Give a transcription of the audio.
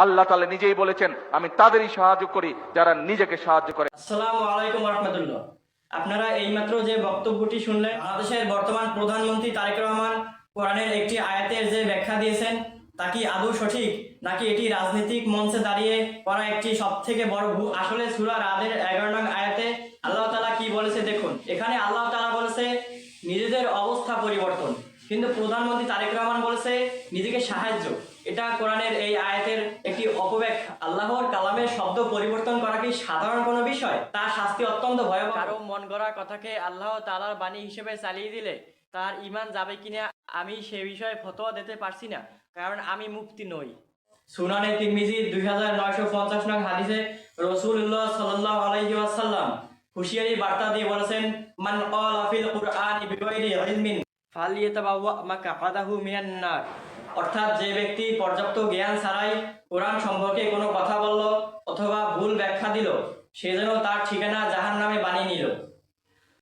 আল্লাহ তাআলা নিজেই বলেছেন, আমি তাদেরই সাহায্য করি যারা নিজেকে সাহায্য করে। আসসালামু আলাইকুম রাহমাতুল্লাহ। আপনারা এইমাত্র যে বক্তব্যটি শুনলেন, বাংলাদেশের বর্তমান প্রধানমন্ত্রী তারেক রহমান কোরআনের একটি আয়াতের যে ব্যাখ্যা দিয়েছেন তা কি আদৌ সঠিক, নাকি এটি রাজনৈতিক মঞ্চে দাঁড়িয়ে করা একটি সব থেকে বড় ভুল? আসলে সূরা রাদের 11 নং আয়াতে আল্লাহ তাআলা কি বলেছে দেখুন। এখানে আল্লাহ তাআলা বলেছে নিজেদের অবস্থা পরিবর্তন, কিন্তু প্রধানমন্ত্রী তারেক রহমান বলেছে নিজেকে সাহায্য। এটা কোরআনের এই আয়াতের একটি অপব্যাখ্যা। আল্লাহর কালামের শব্দ পরিবর্তন করা কি সাধারণ কোনো বিষয়? তার শাস্তি অত্যন্ত ভয়াবহ। কারো মন গড়া কথাকে আল্লাহ তাআলার বাণী হিসেবে চালিয়ে দিলে তার ঈমান যাবে কিনা আমি সে বিষয়ে ফতোয়া দিতে পারছি না, কারণ আমি মুফতি নই। সুনানে তিরমিজির 2950 নং হাদিসে রাসূলুল্লাহ সাল্লাল্লাহু আলাইহি ওয়াসাল্লাম হুঁশিয়ারি বার্তা দিয়ে বলেছেন, মান ক্বালা ফিল কুরআনি বিগাইরি ইলমিন ফালিয়াতাবাওয়া মাকআদাহু মিনান নার। অর্থাৎ যে ব্যক্তি পর্যাপ্ত জ্ঞান ছাড়াই কোরআন সম্পর্কে কোনো কথা বলল অথবা ভুল ব্যাখ্যা দিল, সে যেন তার ঠিকানা